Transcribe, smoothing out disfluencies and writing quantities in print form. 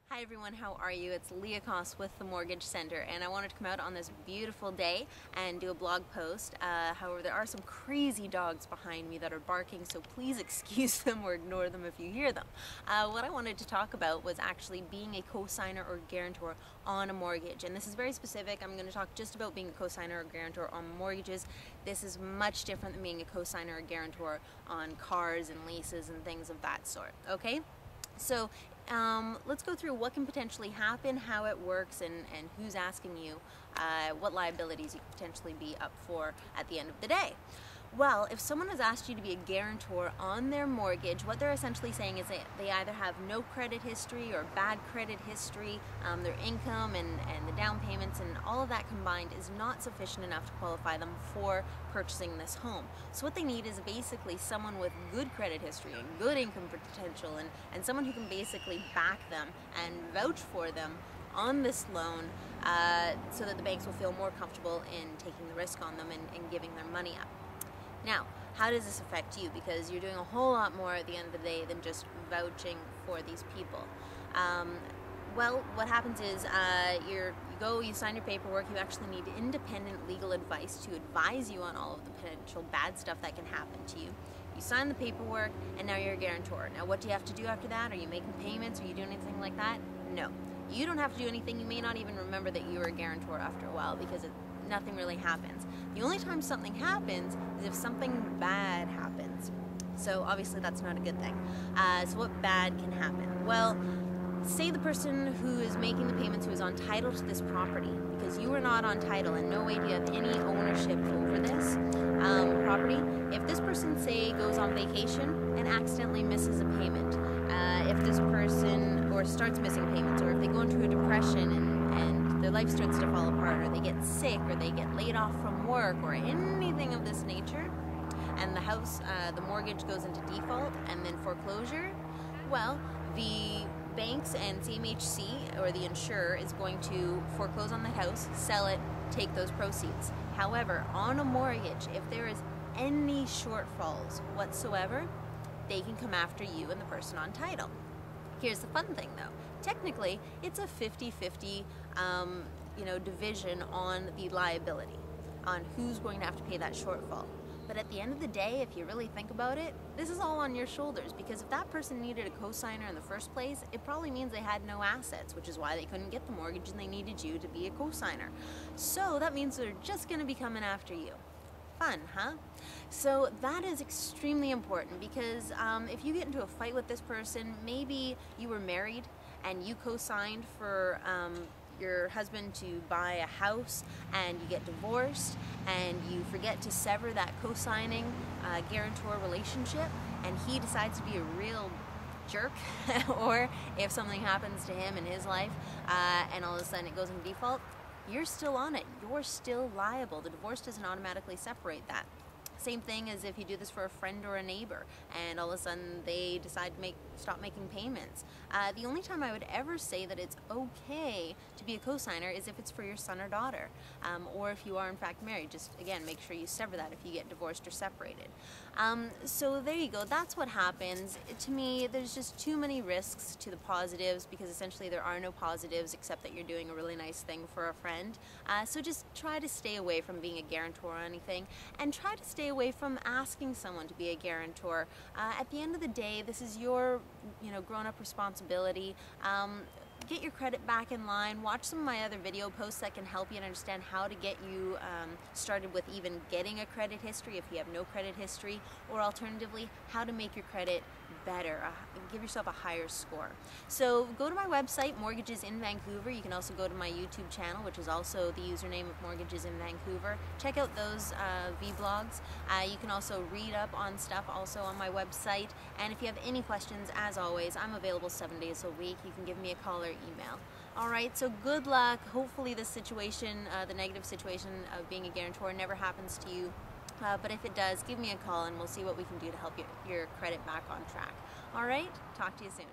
Hi everyone, how are you? It's Leah Koss with the Mortgage Center, and I wanted to come out on this beautiful day and do a blog post. However, there are some crazy dogs behind me that are barking, so please excuse them or ignore them if you hear them. What I wanted to talk about was actually being a co-signer or guarantor on a mortgage, and this is very specific. I'm going to talk just about being a co-signer or guarantor on mortgages. This is much different than being a co-signer or guarantor on cars and leases and things of that sort, okay? So let's go through what can potentially happen, how it works, and who's asking you what liabilities you could potentially be up for at the end of the day. Well, if someone has asked you to be a guarantor on their mortgage, what they're essentially saying is that they either have no credit history or bad credit history, their income and the down payments and all of that combined is not sufficient enough to qualify them for purchasing this home. So what they need is basically someone with good credit history and good income potential and someone who can basically back them and vouch for them on this loan so that the banks will feel more comfortable in taking the risk on them and giving their money up. Now, how does this affect you? Because you're doing a whole lot more at the end of the day than just vouching for these people. Well, what happens is you sign your paperwork, you actually need independent legal advice to advise you on all of the potential bad stuff that can happen to you. You sign the paperwork, and now you're a guarantor. Now, what do you have to do after that? Are you making payments? Are you doing anything like that? No. You don't have to do anything. You may not even remember that you were a guarantor after a while because nothing really happens. The only time something happens is if something bad happens. So obviously that's not a good thing. So what bad can happen? Well, say the person who is making the payments who is on title to this property, because you are not on title and no way do you have any ownership over this property. If this person, say, goes on vacation and accidentally misses a payment, if this person starts missing payments, or if they go into a depression and their life starts to fall apart, or they get sick, or they get laid off from work, or anything of this nature, and the mortgage goes into default and then foreclosure, well, the banks and CMHC, or the insurer, is going to foreclose on the house, sell it, take those proceeds. However, on a mortgage, if there is any shortfalls whatsoever, they can come after you and the person on title. Here's the fun thing though. Technically, it's a 50-50 division on the liability, on who's going to have to pay that shortfall. But at the end of the day, if you really think about it, this is all on your shoulders, because if that person needed a co-signer in the first place, it probably means they had no assets, which is why they couldn't get the mortgage and they needed you to be a co-signer. So that means they're just going to be coming after you. Fun, huh? So that is extremely important, because if you get into a fight with this person, maybe you were married and you co-signed for your husband to buy a house, and you get divorced and you forget to sever that co-signing guarantor relationship, and he decides to be a real jerk or if something happens to him in his life and all of a sudden it goes in default, you're still on it. You're still liable. The divorce doesn't automatically separate that. Same thing as if you do this for a friend or a neighbor and all of a sudden they decide to stop making payments. The only time I would ever say that it's okay to be a co-signer is if it's for your son or daughter, or if you are in fact married. Just again, make sure you sever that if you get divorced or separated. So there you go. That's what happens. To me, there's just too many risks to the positives, because essentially there are no positives except that you're doing a really nice thing for a friend. So just try to stay away from being a guarantor or anything, and try to stay away from asking someone to be a guarantor. At the end of the day, this is your grown-up responsibility. Get your credit back in line. Watch some of my other video posts that can help you understand how to get you started with even getting a credit history if you have no credit history, or alternatively, how to make your credit better, give yourself a higher score. So go to my website, Mortgages in Vancouver. You can also go to my YouTube channel, which is also the username of Mortgages in Vancouver. Check out those vlogs. You can also read up on stuff also on my website. And if you have any questions, as always, I'm available 7 days a week. You can give me a call or email. All right, so good luck. Hopefully this situation, the negative situation of being a guarantor, never happens to you. But if it does, give me a call and we'll see what we can do to help your credit back on track. All right, talk to you soon.